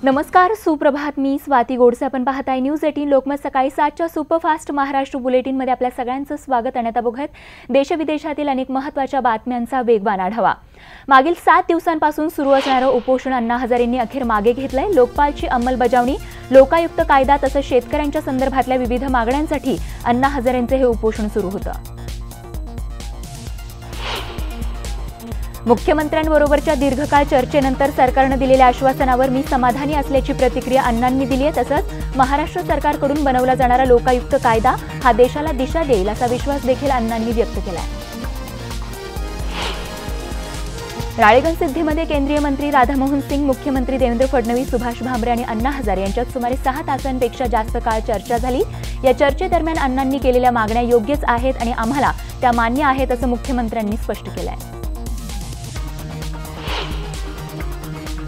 नमस्कार, सुप्रभात. मी स्वाती गोडसे. आपण पाहताय न्यूज 18 लोकमत सकाळी 7च्या सुपरफास्ट महाराष्ट्र बुलेटिनमध्ये आपल्या सगळ्यांचं स्वागत. आणि आता बघूयात देशविदेशातील अनेक महत्त्वाच्या बातम्यांचा वेगवान आढावा. मागील 7 दिवसांपासून सुरू असणारं उपोषण अण्णा हजारेंनी अखेर मागे घेतलंय. लोकपालची अंमलबजावणी, लोकायुक्त कायदा तसंच शेतकऱ्यांच्या संदर्भातल्या विविध मागण्यांसाठी अण्णा हजारेंचं हे उपोषण सुरू होतं. मुख्यमंत्र्यांबरोबरच्या दीर्घकाळ चर्चेनंतर सरकारनं दिलेल्या आश्वासनावर मी समाधानी असल्याची प्रतिक्रिया अण्णांनी दिली आहे. तसंच महाराष्ट्र सरकारकडून बनवला जाणारा लोकायुक्त कायदा हा देशाला दिशा देईल असा विश्वास देखील अण्णांनी व्यक्त केला आहे. राळेगण सिद्धीमध्ये केंद्रीय मंत्री राधामोहन सिंग, मुख्यमंत्री देवेंद्र फडणवीस, सुभाष भामरे आणि अण्णा हजारे यांच्यात सुमारे 6 तासांपेक्षा जास्त काळ चर्चा झाली. या चर्चेदरम्यान अण्णांनी केलेल्या मागण्या योग्यच आहेत आणि आम्हाला त्या मान्य आहेत असं मुख्यमंत्र्यांनी स्पष्ट केलं आहे.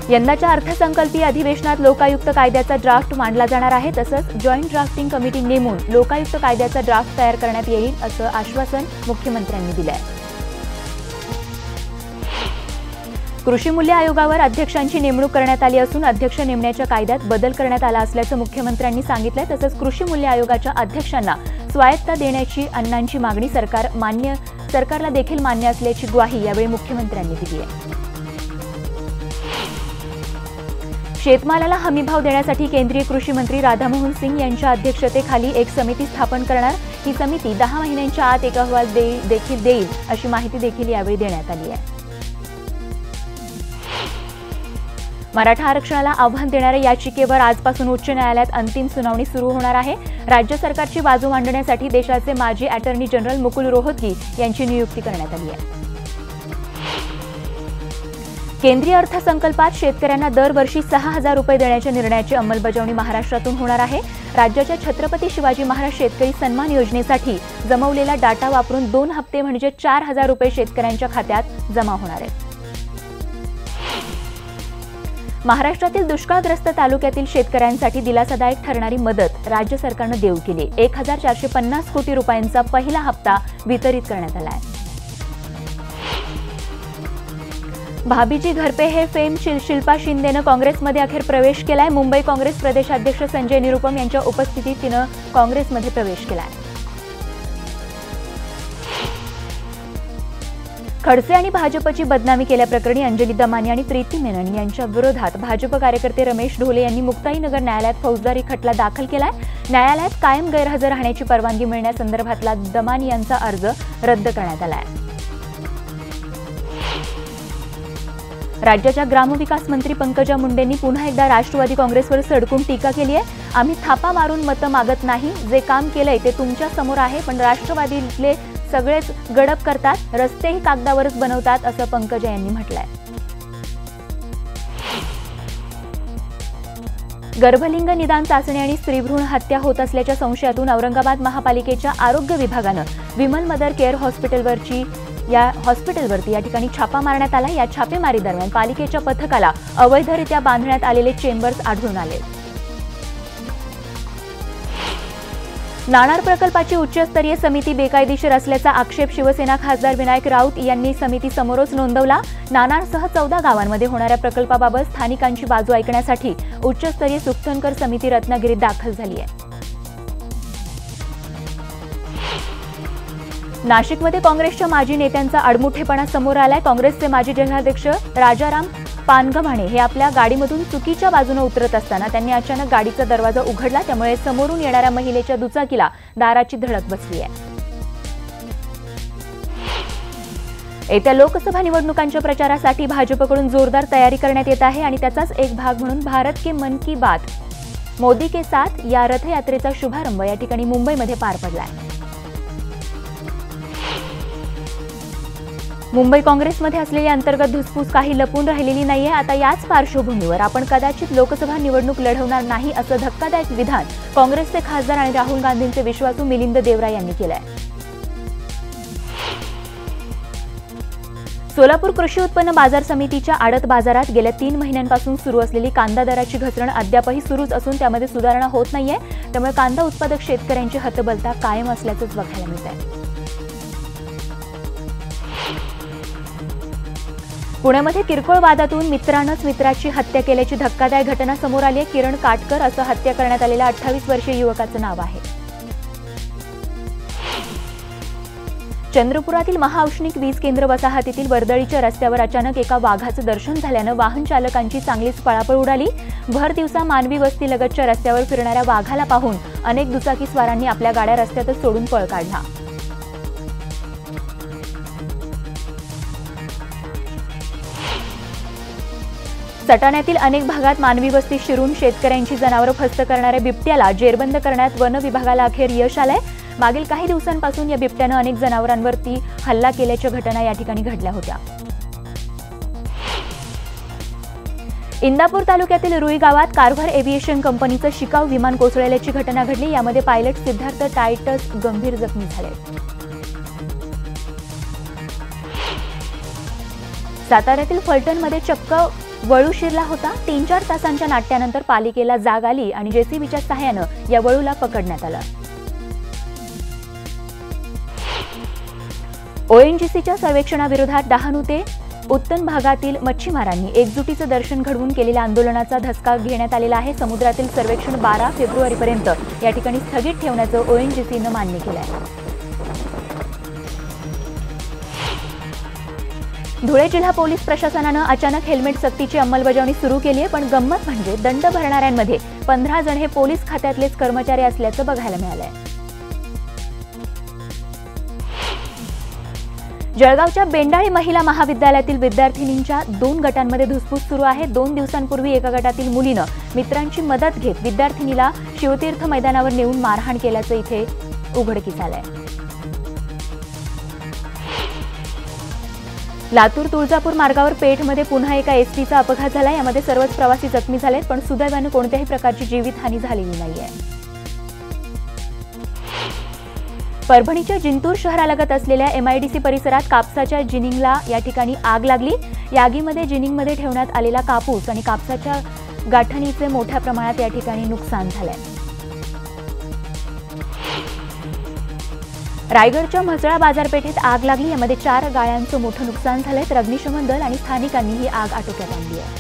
यंदाच्या अर्थसंकल्पीय अधिवेशनात लोकायुक्त कायद्याचा ड्राफ्ट मांडला जाणार आहे. तसंच जॉईंट ड्राफ्टिंग कमिटी नेमून लोकायुक्त कायद्याचा ड्राफ्ट तयार करण्यात येईल असं आश्वासन मुख्यमंत्र्यांनी दिलं आहे. कृषी मूल्य आयोगावर अध्यक्षांची नेमणूक करण्यात आली असून अध्यक्ष नेमण्याच्या कायद्यात बदल करण्यात आला असल्याचं मुख्यमंत्र्यांनी सांगितलंय. तसंच कृषी मूल्य आयोगाच्या अध्यक्षांना स्वायत्तता देण्याची अण्णांची मागणी सरकारला देखील मान्य असल्याची ग्वाही यावेळी मुख्यमंत्र्यांनी दिली आहे. शेतमालाला हमीभाव देण्यासाठी केंद्रीय कृषी मंत्री राधामोहन सिंग यांच्या अध्यक्षतेखाली एक समिती स्थापन करणार. ही समिती 10 महिन्यांच्या आत एक अहवाल देखील देईल अशी माहिती देखील यावेळी देण्यात आली आहे. मराठा आरक्षणाला आव्हान देणाऱ्या याचिकेवर आजपासून उच्च न्यायालयात अंतिम सुनावणी सुरू होणार आहे. राज्य सरकारची बाजू मांडण्यासाठी देशाचे माजी अटॉर्नी जनरल मुकुल रोहतगी यांची नियुक्ती करण्यात आली आहे. केंद्रीय अर्थसंकल्पात शेतकऱ्यांना दरवर्षी 6,000 रुपये देण्याच्या निर्णयाची अंमलबजावणी महाराष्ट्रातून होणार आहे. राज्याच्या छत्रपती शिवाजी महाराज शेतकरी सन्मान योजनेसाठी जमवलेला डाटा वापरून 2 हप्ते म्हणजे 4,000 रुपये शेतकऱ्यांच्या खात्यात जमा होणार आहेत. महाराष्ट्रातील दुष्काळग्रस्त तालुक्यातील शेतकऱ्यांसाठी दिलासादायक ठरणारी मदत राज्य सरकारनं देऊ केली. 1,450 कोटी रुपयांचा पहिला हप्ता वितरित करण्यात आला आहे. भाभीजी घरपे हे फेम शिल्पा शिंदेनं काँग्रेसमध्ये अखेर प्रवेश केलाय. मुंबई काँग्रेस प्रदेशाध्यक्ष संजय निरुपम यांच्या उपस्थितीत तिनं काँग्रेसमध्ये प्रवेश केलाय. खडसे आणि भाजपची बदनामी केल्याप्रकरणी अंजली दमानी आणि प्रीती मेनन यांच्या विरोधात भाजप कार्यकर्ते रमेश ढोले यांनी मुक्ताईनगर न्यायालयात फौजदारी खटला दाखल केलाय. न्यायालयात कायम गैरहजर राहण्याची परवानगी मिळण्यासंदर्भातला दमानी यांचा अर्ज रद्द करण्यात आला आहे. राज्याच्या ग्रामविकास मंत्री पंकजा मुंडेंनी पुन्हा एकदा राष्ट्रवादी काँग्रेसवर सडकून टीका केली आहे. आम्ही थापा मारून मतं मागत नाही. जे काम केलंय ते तुमच्या समोर आहे, पण राष्ट्रवादीतले सगळेच गडप करतात, रस्तेही कागदावरच बनवतात असं पंकजा यांनी म्हटलंय. गर्भलिंग निदान चाचणी आणि स्त्रीभ्रूण हत्या होत असल्याच्या संशयातून औरंगाबाद महापालिकेच्या आरोग्य विभागानं विमल मदर केअर हॉस्पिटलवरती या ठिकाणी छापा मारण्यात आला. या छापेमारी दरम्यान पालिकेच्या पथकाला अवैधरित्या बांधण्यात आलेले चेंबर्स आढळून आले. नाणार प्रकल्पाची उच्चस्तरीय समिती बेकायदेशीर असल्याचा आक्षेप शिवसेना खासदार विनायक राऊत यांनी समितीसमोरच नोंदवला. नानारसह 14 गावांमध्ये होणाऱ्या प्रकल्पाबाबत स्थानिकांची बाजू ऐकण्यासाठी उच्चस्तरीय सुक्तनकर समिती रत्नागिरीत दाखल झाली आहे. नाशिकमध्ये काँग्रेसच्या माजी नेत्यांचा आडमुठेपणा समोर आलाय. काँग्रेसचे माजी जिल्हाध्यक्ष राजाराम पानगव्हाणे हे आपल्या गाडीमधून चुकीच्या बाजूने उतरत असताना त्यांनी अचानक गाडीचा दरवाजा उघडला. त्यामुळे समोरून येणाऱ्या महिलेच्या दुचाकीला दाराची धडक बसली आहे. येत्या लोकसभा निवडणुकांच्या प्रचारासाठी भाजपकडून जोरदार तयारी करण्यात येत आहे आणि त्याचाच एक भाग म्हणून भारत के मन की बात मोदी के साथ या रथयात्रेचा शुभारंभ या ठिकाणी मुंबईमध्ये पार पडलाय. मुंबई काँग्रेसमध्ये असलेली अंतर्गत धुसफूस काही लपून राहिलेली नाहीये. आता याच पार्श्वभूमीवर आपण कदाचित लोकसभा निवडणूक लढवणार नाही असं धक्कादायक विधान काँग्रेसचे खासदार आणि राहुल गांधींचे विश्वासू मिलिंद देवरा यांनी केलंय. सोलापूर कृषी उत्पन्न बाजार समितीच्या आडत बाजारात गेल्या 3 महिन्यांपासून सुरू असलेली कांदा दराची घसरण अद्यापही सुरूच असून त्यामध्ये सुधारणा होत नाहीये. त्यामुळे कांदा उत्पादक शेतकऱ्यांची हतबलता कायम असल्याचंच बघायला मिळत आहे. पुण्यामध्ये किरकोळ वादातून मित्रानंच मित्राची हत्या केल्याची धक्कादायक घटना समोर आली आहे. किरण काटकर असं हत्या करण्यात आलेल्या 28 वर्षीय युवकाचं नाव आहे. चंद्रपुरातील महाऔष्णिक वीज केंद्र वसाहतीतील वर्दळीच्या रस्त्यावर अचानक एका वाघाचं दर्शन झाल्यानं वाहन चालकांची चांगलीच पळापळ उडाली. भर दिवसा मानवी वस्तीलगतच्या रस्त्यावर फिरणाऱ्या वाघाला पाहून अनेक दुचाकीस्वारांनी आपल्या गाड्या रस्त्यातच सोडून पळ काढला. सटाण्यातील अनेक भागात मानवी वस्ती शिरून शेतकऱ्यांची जनावरं फस्त करणाऱ्या बिबट्याला जेरबंद करण्यात वन विभागाला अखेर यश आलंय. मागील काही दिवसांपासून या बिबट्यानं अनेक जनावरांवरती हल्ला केल्याच्या घटना या ठिकाणी घडल्या होत्या. इंदापूर तालुक्यातील रुई गावात कारभार एव्हिएशन कंपनीचं शिकाऊ विमान कोसळल्याची घटना घडली. यामध्ये पायलट सिद्धार्थ टायटस गंभीर जखमी झाले. साताऱ्यातील फलटणमध्ये चक्क वळू शिरला होता. 3-4 तासांच्या नाट्यानंतर पालिकेला जाग आली आणि जेसीबीच्या सहाय्यानं या वळूला पकडण्यात आलं. ओएनजीसीच्या सर्वेक्षणाविरोधात डहाणू ते उत्तन भागातील मच्छीमारांनी एकजुटीचं दर्शन घडवून केलेल्या आंदोलनाचा धसका घेण्यात आलेला आहे. समुद्रातील सर्वेक्षण 12 फेब्रुवारीपर्यंत या ठिकाणी स्थगित ठेवण्याचं ओएनजीसीनं मान्य केलं आहे. धुळे जिल्हा पोलीस प्रशासनानं अचानक हेल्मेट सक्तीची अंमलबजावणी सुरू केली आहे. पण गंमत म्हणजे दंड भरणाऱ्यांमध्ये 15 जण हे पोलीस खात्यातलेच कर्मचारी असल्याचं बघायला मिळालंय. जळगावच्या बेंडाळी महिला महाविद्यालयातील विद्यार्थिनींच्या 2 गटांमध्ये धुसफूस सुरू आहे. 2 दिवसांपूर्वी एका गटातील मुलीनं मित्रांची मदत घेत विद्यार्थिनीला शिवतीर्थ मैदानावर नेऊन मारहाण केल्याचं इथे उघडकीस आलंय. लातूर तुळजापूर मार्गावर पेठमध्ये पुन्हा एका एसटीचा अपघात झाला. यामध्ये सर्वच प्रवासी जखमी झालेत, पण सुदैवानं कोणत्याही प्रकारची जीवितहानी झालेली नाहीये. परभणीच्या जिंतूर शहरालगत असलेल्या एमआयडीसी परिसरात कापसाच्या जिनिंगला या ठिकाणी आग लागली. या आगीमध्ये जिनिंगमध्ये ठेवण्यात आलेला कापूस आणि कापसाच्या गाठणीचे मोठ्या प्रमाणात या ठिकाणी नुकसान झालंय. रायगडच्या म्हसळा बाजारपेठेत आग लागली. यामध्ये 4 गाळ्यांचं मोठं नुकसान झालंय, तर अग्निशमन दल आणि स्थानिकांनी ही आग आटोक्यात आणली आहे.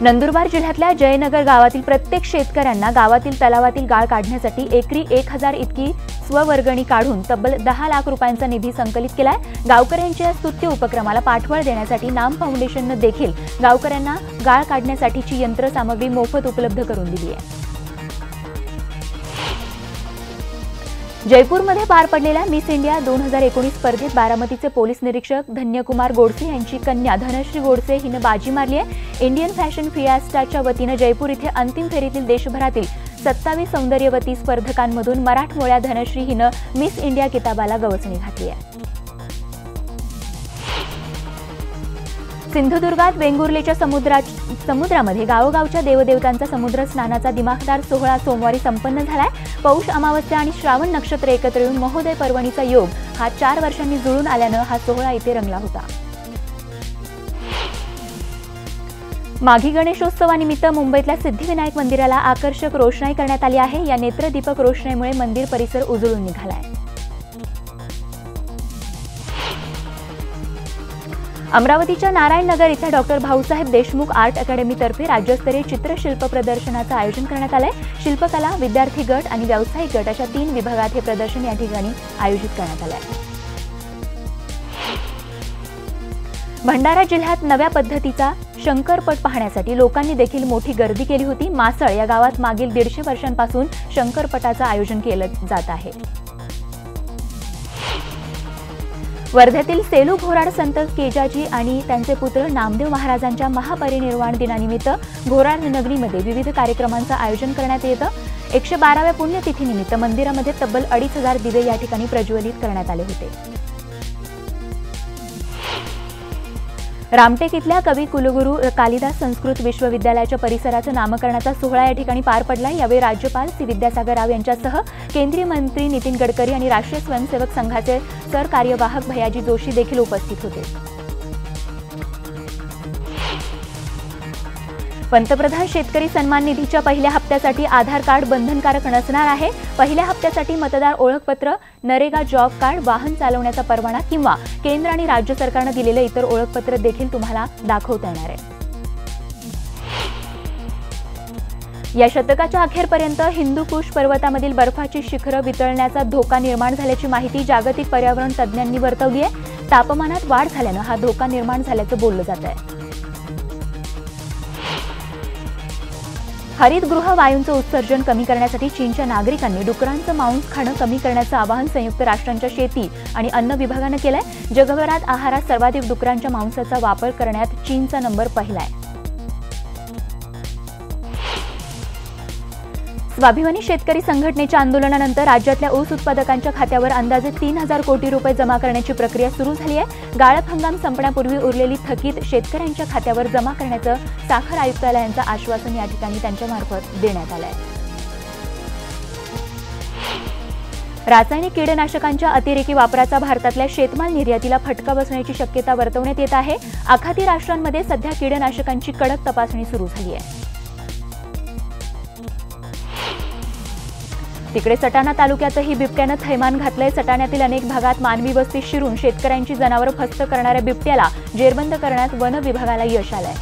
नंदुरबार जिल्ह्यातल्या जयनगर गावातील प्रत्येक शेतकऱ्यांना गावातील तलावातील गाळ काढण्यासाठी एकरी 1000 इतकी स्ववर्गणी काढून तब्बल 10 लाख रुपयांचा निधी संकलित केलाय. गावकऱ्यांच्या स्तुत्य उपक्रमाला पाठबळ देण्यासाठी नाम फाउंडेशननं देखील गावकऱ्यांना गाळ काढण्यासाठीची यंत्रसामग्री मोफत उपलब्ध करून दिली आहे. जयपूरमध्ये पार पडलेल्या मिस इंडिया 2019 स्पर्धेत बारामतीचे पोलीस निरीक्षक धन्यकुमार गोडसे यांची कन्या धनश्री गोडसे हिनं बाजी मारली आहे. इंडियन फॅशन फियास्टाच्या वतीनं जयपूर इथे अंतिम फेरीतील देशभरातील 27 सौंदर्यवती स्पर्धकांमधून मराठमोळ्या धनश्री हिनं मिस इंडिया किताबाला गवसणी घातली आहे. सिंधुदुर्गात वेंगुर्लेच्या समुद्रामध्ये गावोगावच्या देवदेवतांचा समुद्र स्नानाचा दिमाखदार सोहळा सोमवारी संपन्न झालाय. पौष अमावस्या आणि श्रावण नक्षत्र एकत्र येऊन महोदय पर्वणीचा योग हा 4 वर्षांनी जुळून आल्यानं हा सोहळा इथे रंगला होता. माघी गणेशोत्सवानिमित्त मुंबईतल्या सिद्धिविनायक मंदिराला आकर्षक रोषणाई करण्यात आली आहे. या नेत्रदीपक रोषणाईमुळे मंदिर परिसर उजळून निघालाय. अमरावतीच्या नारायणनगर इथं डॉक्टर भाऊसाहेब देशमुख आर्ट अकॅडमीतर्फे राज्यस्तरीय चित्रशिल्प प्रदर्शनाचं आयोजन करण्यात आलंय. शिल्पकला, विद्यार्थी गट आणि व्यावसायिक गट अशा 3 विभागात हे प्रदर्शन या ठिकाणी आयोजित करण्यात आलंय. भंडारा जिल्ह्यात नव्या पद्धतीचा शंकरपट पाहण्यासाठी लोकांनी देखील मोठी गर्दी केली होती. मासळ या गावात मागील 150 वर्षांपासून शंकरपटाचं आयोजन केलं जात आहे. वर्ध्यातील सेलू घोराड संत केजाजी आणि त्यांचे पुत्र नामदेव महाराजांच्या महापरिनिर्वाण दिनानिमित्त घोराड नगरीमध्ये विविध कार्यक्रमांचं आयोजन करण्यात येतं. 112व्या पुण्यतिथीनिमित्त मंदिरामध्ये तब्बल 2500 दिवे या ठिकाणी प्रज्वलित करण्यात आले होते. रामटेक इथल्या कवी कुलगुरू कालिदास संस्कृत विश्वविद्यालयाच्या परिसराचं नामकरणाचा सोहळा या ठिकाणी पार पडला. यावेळी राज्यपाल सी विद्यासागर राव यांच्यासह केंद्रीय मंत्री नितीन गडकरी आणि राष्ट्रीय स्वयंसेवक संघाचे सरकार्यवाहक भयाजी जोशी देखील उपस्थित होते. पंतप्रधान शेतकरी सन्मान निधीच्या पहिल्या हप्त्यासाठी आधार कार्ड बंधनकारक नसणार आहे। पहिल्या हप्त्यासाठी मतदार ओळखपत्र, नरेगा जॉब कार्ड, वाहन चालवण्याचा परवाना किंवा केंद्र आणि राज्य सरकारने दिलेले इतर ओळखपत्र देखील तुम्हाला दाखवता येणार आहे। या शतकाच्या अखेरपर्यंत हिंदुकुश पर्वतामधील बर्फाची शिखरं वितळण्याचा धोका निर्माण झाल्याची माहिती जागतिक पर्यावरण तज्ज्ञांनी वर्तवली आहे। तापमानात वाढ झाल्याने हा धोका निर्माण झाल्याचं बोललं जात आहे। हरितगृह वायूंचं उत्सर्जन कमी करण्यासाठी चीनच्या नागरिकांनी डुकरांचं मांस खाणं कमी करण्याचं आवाहन संयुक्त राष्ट्रांच्या शेती आणि अन्न विभागानं केलंय। जगभरात आहारात सर्वाधिक डुकरांच्या मांसाचा वापर करण्यात चीनचा नंबर पहिला आहे। स्वाभिमानी शेतकरी संघटनेच्या आंदोलनानंतर राज्यातल्या ऊस उत्पादकांच्या खात्यावर अंदाजे 3000 कोटी रुपये जमा करण्याची प्रक्रिया सुरू झाली आहे। गाळप हंगाम संपण्यापूर्वी उरलेली थकीत शेतकऱ्यांच्या खात्यावर जमा करण्याचं साखर आयुक्तालयाचं आश्वासन या ठिकाणी त्यांच्यामार्फत देण्यात आलं आहे। रासायनिक कीटकनाशकांच्या अतिरेकी वापराचा भारतातल्या शेतमाल निर्यातीला फटका बसण्याची शक्यता वर्तवण्यात येत आहे। आखाती राष्ट्रांमध्ये सध्या कीटकनाशकांची कडक तपासणी सुरू झाली आहे। तिकडे सटाणा तालुक्यातही बिबट्यानं थैमान घातलंय। सटाण्यातील अनेक भागात मानवी वस्ती शिरून शेतकऱ्यांची जनावरं फस्त करणाऱ्या बिबट्याला जेरबंद करण्यात वन विभागाला यश आलंय।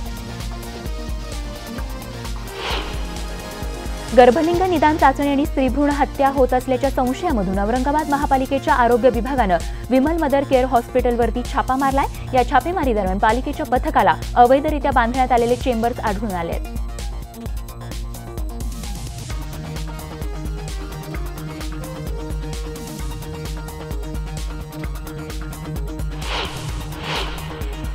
गर्भलिंग निदान चाचणी आणि स्त्रीभ्रूण हत्या होत असल्याच्या संशयामधून औरंगाबाद महापालिकेच्या आरोग्य विभागानं विमल मदर केअर हॉस्पिटलवरती छापा मारलाय। या छापेमारी दरम्यान पालिकेच्या पथकाला अवैधरित्या बांधण्यात आलेले चेंबर्स आढळून आले आहेत।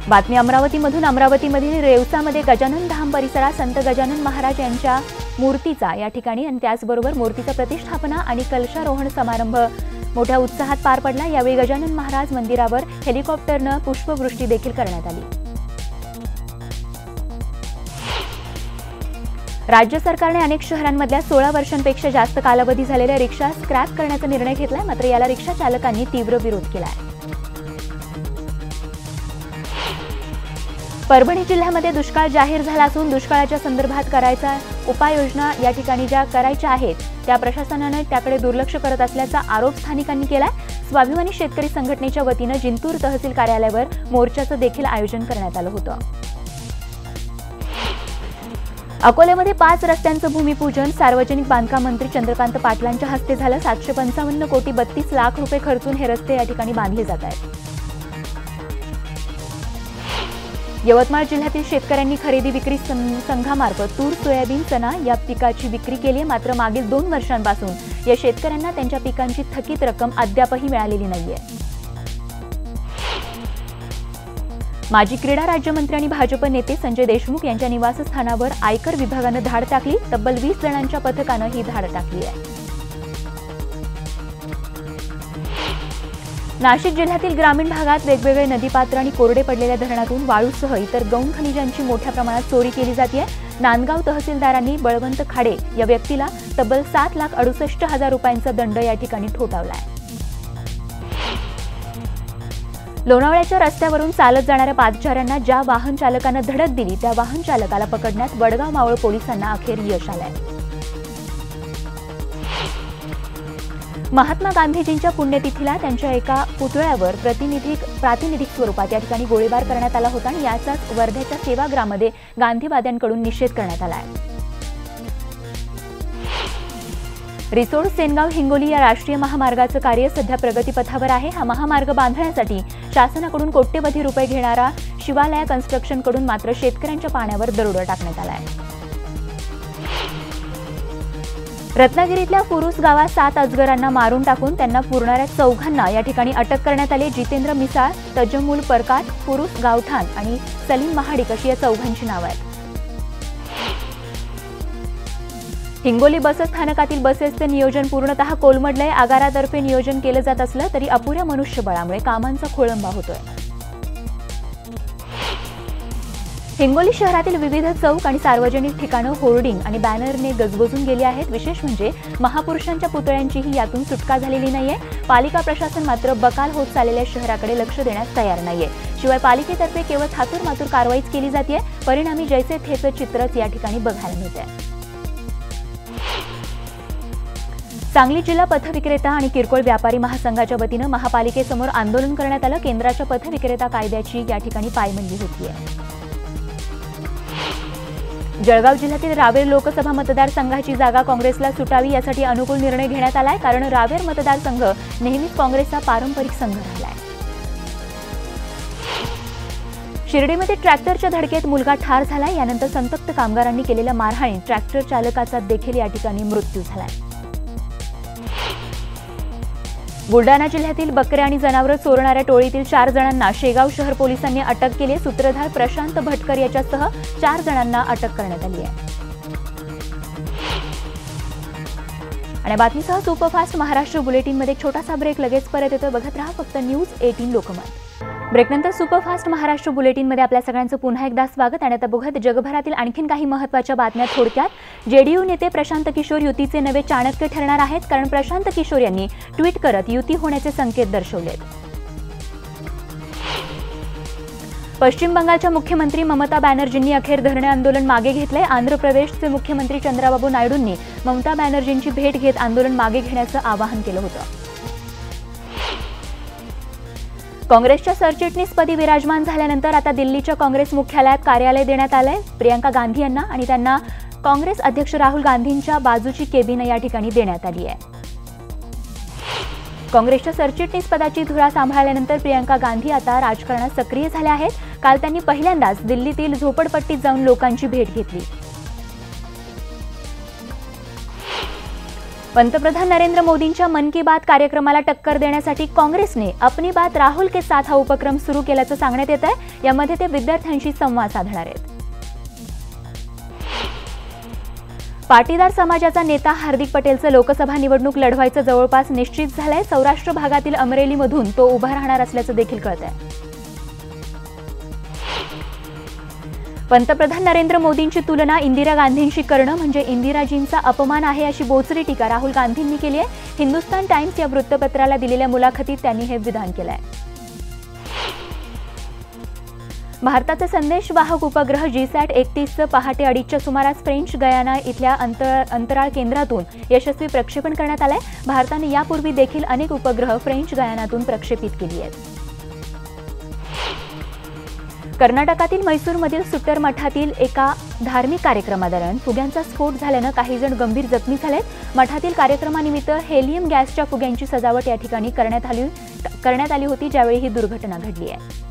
बातमी अमरावतीमधून। अमरावतीमधील रेवसामध्ये गजानन धाम परिसरात संत गजानन महाराज यांच्या मूर्तीचा या ठिकाणी आणि त्याचबरोबर मूर्तीचा प्रतिष्ठापना आणि कलशारोहण समारंभ मोठ्या उत्साहात पार पडला। यावेळी गजानन महाराज मंदिरावर हेलिकॉप्टरनं पुष्पवृष्टी देखील करण्यात आली। राज्य सरकारने अनेक शहरांमधल्या 16 वर्षांपेक्षा जास्त कालावधी झालेल्या रिक्षा स्क्रॅप करण्याचा निर्णय घेतलाय। मात्र याला रिक्षा चालकांनी तीव्र विरोध केलाय। परभणी जिल्ह्यामध्ये दुष्काळ जाहीर झाला असून दुष्काळाच्या संदर्भात करायच्या उपाययोजना या ठिकाणी ज्या करायच्या आहेत त्या प्रशासनाने त्याकडे दुर्लक्ष करत असल्याचा आरोप स्थानिकांनी केलाय। स्वाभिमानी शेतकरी संघटनेच्या वतीनं जिंतूर तहसील कार्यालयावर मोर्चाचं देखील आयोजन करण्यात आलं होतं। अकोल्यामध्ये 5 रस्त्यांचं भूमिपूजन सार्वजनिक बांधकाम मंत्री चंद्रकांत पाटलांच्या हस्ते झालं। 755 कोटी 32 लाख रुपये खर्चून हे रस्ते या ठिकाणी बांधले जात आहेत। यवतमाळ जिल्ह्यातील शेतकऱ्यांनी खरेदी विक्री संघामार्फत तूर, सोयाबीन, चना या पिकाची विक्री केली आहे। मात्र मागील 2 वर्षांपासून या शेतकऱ्यांना त्यांच्या पिकांची थकीत रक्कम अद्यापही मिळालेली नाहीये। माजी क्रीडा राज्यमंत्री आणि भाजप नेते संजय देशमुख यांच्या निवासस्थानावर आयकर विभागानं धाड टाकली। तब्बल 20 जणांच्या पथकानं ही धाड टाकली आहे। नाशिक जिल्ह्यातील ग्रामीण भागात वेगवेगळे नदीपात्र आणि कोरडे पडलेल्या धरणातून वाळूसह इतर गौण खनिजांची मोठ्या प्रमाणात चोरी केली जाते। नांदगाव तहसीलदारांनी बळवंत खाडे या व्यक्तीला तब्बल 7,68,000 रुपयांचा दंड या ठिकाणी ठोठावलाय। लोणावळ्याच्या रस्त्यावरून चालत जाणाऱ्या पादचाऱ्यांना ज्या वाहन चालकानं धडक दिली त्या वाहन चालकाला पकडण्यात वडगाव मावळ पोलिसांना अखेर यश आलंय। महात्मा गांधीजींच्या पुण्यतिथीला त्यांच्या एका पुतळ्यावर प्रातिनिधिक स्वरूपात या ठिकाणी गोळीबार करण्यात आला होता आणि याचाच वर्ध्याच्या सेवाग्राममध्ये गांधीवाद्यांकडून निषेध करण्यात आला आहे। रिसोड सेनगाव हिंगोली या राष्ट्रीय महामार्गाचं कार्य सध्या प्रगतीपथावर आहे। हा महामार्ग बांधण्यासाठी शासनाकडून कोट्यवधी रुपये घेणारा शिवालया कन्स्ट्रक्शनकडून मात्र शेतकऱ्यांच्या पाण्यावर दरोडा टाकण्यात आला आहे। रत्नागिरीतल्या फुरुस गावात 7 अजगरांना मारून टाकून त्यांना पुरणाऱ्या 4 या ठिकाणी अटक करण्यात आली। जितेंद्र मिसाळ, तजमुल परकाट, फुरुस गावठाण आणि सलीम महाडिक अशी या 4 नावं आहेत। हिंगोली बस स्थानकातील बसेसचं नियोजन पूर्णतः कोलमडलंय। आगारातर्फे नियोजन केलं जात असलं तरी अपुऱ्या मनुष्यबळामुळे कामांचा खोळंबा होतोय। हिंगोली शहरातील विविध चौक आणि सार्वजनिक ठिकाणं होर्डिंग आणि बॅनरने गजबजून गेली आहेत। विशेष म्हणजे महापुरुषांच्या पुतळ्यांचीही यातून सुटका झालेली नाहीये। पालिका प्रशासन मात्र बकाल होत चाललेल्या शहराकडे लक्ष देण्यास तयार नाहीये। शिवाय पालिकेतर्फे केवळ थातूरमातूर कारवाईच केली जाते, परिणामी जैसे थेचं चित्रच या ठिकाणी बघायला मिळते। सांगली जिल्हा पथविक्रेता आणि किरकोळ व्यापारी महासंघाच्या वतीनं महापालिकेसमोर आंदोलन करण्यात आलं। केंद्राच्या पथविक्रेता कायद्याची या ठिकाणी पायमल्ली होतीये। जळगाव जिल्ह्यातील रावेर लोकसभा मतदारसंघाची जागा काँग्रेसला सुटावी यासाठी अनुकूल निर्णय घेण्यात आलाय, कारण रावेर मतदारसंघ नेहमीच काँग्रेसचा पारंपरिक संघ राहिलाय। शिर्डीमध्ये ट्रॅक्टरच्या धडकेत मुलगा ठार झालाय। यानंतर संतप्त कामगारांनी केलेल्या मारहाणीत ट्रॅक्टर चालकाचा देखील या ठिकाणी मृत्यू झालाय। बुलडाणा जिल्ह्यातील बकऱ्या आणि जनावरं चोरणाऱ्या टोळीतील 4 जणांना शेगाव शहर पोलिसांनी अटक केली। सूत्रधार प्रशांत भटकर याच्यासह 4 जणांना अटक करण्यात आली आहे। आणि बातमीसह सुपरफास्ट महाराष्ट्र बुलेटिनमध्ये छोटासा ब्रेक, लगेच परत येतो। बघत राहा फक्त न्यूज 18 लोकमत। ब्रेकनंतर सुपरफास्ट महाराष्ट्र बुलेटिनमध्ये आपल्या सगळ्यांचं पुन्हा एकदा स्वागत। आणि आता बघत जगभरातील आणखीन काही महत्त्वाच्या बातम्या थोडक्यात। जेडीयू नेते प्रशांत किशोर युतीचे नवे चाणक्य ठरणार आहेत, कारण प्रशांत किशोर यांनी ट्विट करत युती होण्याचे संकेत दर्शवलेत। पश्चिम बंगालच्या मुख्यमंत्री ममता बॅनर्जींनी अखेर धरणे आंदोलन मागे घेतले। आंध्र प्रदेशचे मुख्यमंत्री चंद्राबाबू नायडूंनी ममता बॅनर्जींची भेट घेत आंदोलन मागे घेण्याचं आवाहन केलं होतं। काँग्रेसच्या सरचिटणीसपदी विराजमान झाल्यानंतर आता दिल्लीच्या काँग्रेस मुख्यालयात कार्यालय देण्यात आलंय। प्रियंका गांधी यांना आणि त्यांना काँग्रेस अध्यक्ष राहुल गांधींच्या बाजूची केबिन या ठिकाणी देण्यात आली आहे। काँग्रेसच्या सरचिटणीस पदाची धुरा सांभाळल्यानंतर प्रियंका गांधी आता राजकारणात सक्रिय झाल्या आहेत। काल त्यांनी पहिल्यांदाच दिल्लीतील झोपडपट्टीत जाऊन लोकांची भेट घेतली। पंतप्रधान नरेंद्र मोदींच्या मन की बात कार्यक्रमाला टक्कर देण्यासाठी काँग्रेसने अपनी बात राहुल के साथ हा उपक्रम सुरू केल्याचं सांगण्यात येत आहे। यामध्ये ते विद्यार्थ्यांशी संवाद साधणार आहेत। पाटीदार समाजाचा नेता हार्दिक पटेलचं लोकसभा निवडणूक लढवायचं जवळपास निश्चित झालंय। सौराष्ट्र भागातील अमरेलीमधून तो उभा राहणार असल्याचं देखील कळत आहे। पंतप्रधान नरेंद्र मोदींची तुलना इंदिरा गांधींशी करणं म्हणजे इंदिराजींचा अपमान आहे, अशी बोचरी टीका राहुल गांधींनी केली आहे। हिंदुस्तान टाइम्स या वृत्तपत्राला दिलेल्या मुलाखतीत त्यांनी हे विधान केलंय। भारताचे संदेशवाहक उपग्रह जीसॅट 31चं पहाटे 2:30च्या सुमारास फ्रेंच गयाना इथल्या अंतराळ केंद्रातून यशस्वी प्रक्षेपण करण्यात आलंय। भारताने यापूर्वी देखील अनेक उपग्रह फ्रेंच गयानातून प्रक्षेपित केली आहेत। कर्नाटकातील मैसूरमधील सुट्टर मठातील एका धार्मिक कार्यक्रमादरम्यान फुग्यांचा स्फोट झाल्यानं काही जण गंभीर जखमी झालेत। मठातील कार्यक्रमानिमित्त हेलियम गॅसच्या फुग्यांची सजावट या ठिकाणी करण्यात आली होती, ज्यावेळी ही दुर्घटना घडली आहे।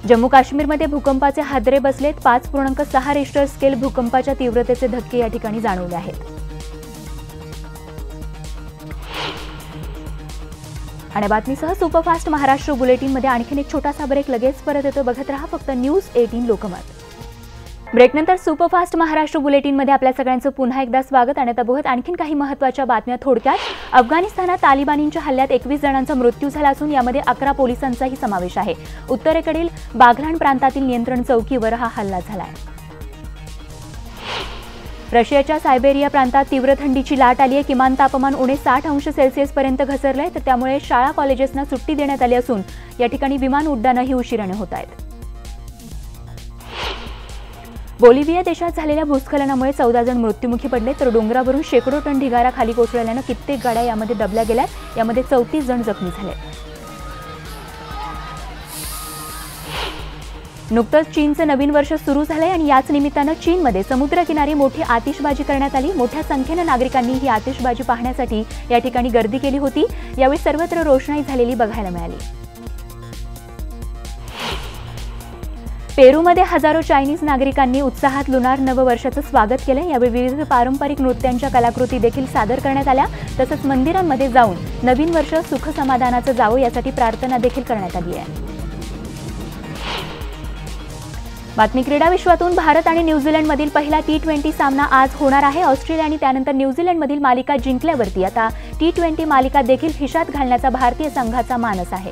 जम्मू काश्मीरमध्ये भूकंपाचे हादरे बसलेत। 5.6 रिश्टर स्केल भूकंपाच्या तीव्रतेचे धक्के या ठिकाणी जाणवले आहेत। आणि बातमीसह सुपरफास्ट महाराष्ट्र बुलेटिनमध्ये आणखीन एक छोटासा ब्रेक, लगेच परत येतो। बघत राहा फक्त न्यूज 18 लोकमत। ब्रेकनंतर सुपरफास्ट महाराष्ट्र बुलेटिनमध्ये आपल्या सगळ्यांचं पुन्हा एकदा स्वागत। आणि आता बघत आणखीन काही महत्त्वाच्या बातम्या थोडक्यात। अफगाणिस्तानात तालिबानींच्या हल्ल्यात 21 जणांचा मृत्यू झाला असून यामध्ये 11 पोलिसांचाही समावेश आहे। उत्तरेकडील बाघलान प्रांतातील नियंत्रण चौकीवर हा हल्ला झालाय। रशियाच्या सायबेरिया प्रांतात तीव्र थंडीची लाट आली आहे। किमान तापमान उणे 60 अंश सेल्सिअस पर्यंत घसरलंय, तर त्यामुळे शाळा कॉलेजेसना सुट्टी देण्यात आली असून या ठिकाणी विमान उड्डाणंही उशिराने होत आहेत। बोलिव्हिया देशात झालेल्या भूस्खलनामुळे 14 जण मृत्युमुखी पडले, तर डोंगरावरून शेकडो टन ढिगारा खाली कोसळल्यानं कित्येक गाड्या यामध्ये दबल्या गेल्यात। यामध्ये 34 जण जखमी झाले। नुकतंच चीनचं नवीन वर्ष सुरू झालंय आणि याच निमित्तानं चीनमध्ये समुद्रकिनारी मोठी आतिषबाजी करण्यात आली। मोठ्या संख्येनं नागरिकांनी ही आतिषबाजी पाहण्यासाठी या ठिकाणी गर्दी केली होती। यावेळी सर्वत्र रोषणाई झालेली बघायला मिळाली। पेरूमध्ये हजारो चायनीज नागरिकांनी उत्साहात लुनार नववर्षाचं स्वागत केलं। यावेळी विविध पारंपरिक नृत्यांच्या कलाकृती देखील सादर करण्यात आल्या। तसंच मंदिरांमध्ये जाऊन नवीन वर्ष सुख समाधानाचं जावं यासाठी प्रार्थना देखील करण्यात आली आहे। बातमी क्रीडा विश्वातून भारत आणि न्यूझीलंडमधील पहिला T20 सामना आज होणार आहे। ऑस्ट्रेलिया आणि त्यानंतर न्यूझीलंडमधील मालिका जिंकल्यावरती आता T20 मालिका देखील खिशात घालण्याचा भारतीय संघाचा मानस आहे।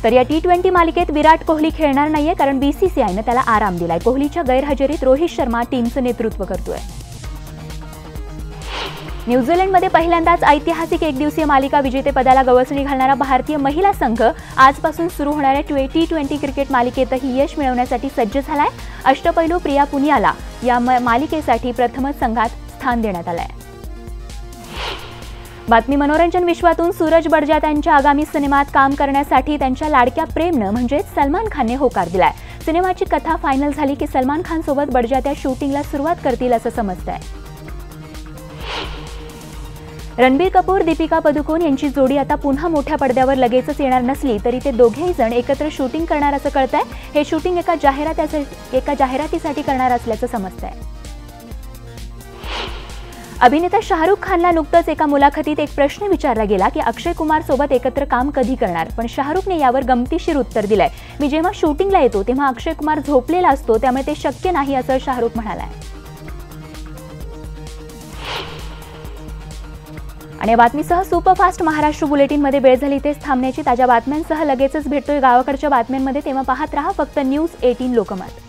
तर या T20 मालिकेत विराट कोहली खेळणार नाहीये, कारण BCCIने त्याला आराम दिलाय। कोहलीच्या गैरहजेरीत रोहित शर्मा टीमचं नेतृत्व करतोय। न्यूझीलंडमध्ये पहिल्यांदाच ऐतिहासिक एकदिवसीय मालिका विजेतेपदाला गवसणी घालणारा भारतीय महिला संघ आजपासून सुरू होणाऱ्या T20 क्रिकेट मालिकेतही यश मिळवण्यासाठी सज्ज झालाय। अष्टपैलू प्रिया पुनियाला या मालिकेसाठी प्रथमच संघात स्थान देण्यात आलंय। बातमी मनोरंजन विश्वातून सूरज बडजात्या यांच्या आगामी सिनेमात काम करण्यासाठी त्यांच्या लाडक्या प्रेमनं म्हणजेच सलमान खानने होकार दिलाय। सिनेमाची कथा फायनल झाली की सलमान खान सोबत बडजात्या शूटिंगला सुरुवात करतील असं समजतंय। रणबीर कपूर दीपिका पदुकोण यांची जोडी आता पुन्हा मोठ्या पडद्यावर लगेचच येणार नसली तरी ते दोघेही जण एकत्र शूटिंग करणार असं कळतंय। हे शूटिंग एका जाहिरातीसाठी करणार असल्याचं समजतंय। अभिनेता शाहरुख खानला नुकतंच एका मुलाखतीत एक प्रश्न विचारला गेला की अक्षय कुमार सोबत एकत्र काम कधी करणार, पण शाहरुखने यावर गमतीशीर उत्तर दिलंय। मी जेव्हा शूटिंगला येतो तेव्हा अक्षय कुमार झोपलेला असतो, त्यामुळे ते शक्य नाही असं शाहरुख म्हणालाय। आणि बातमीसह सुपरफास्ट महाराष्ट्र बुलेटिनमध्ये वेळ झाली तेच थांबण्याची। ताज्या बातम्यांसह लगेचच भेटतोय गावाकडच्या बातम्यांमध्ये, तेव्हा पाहत रहा फक्त न्यूज 18 लोकमत।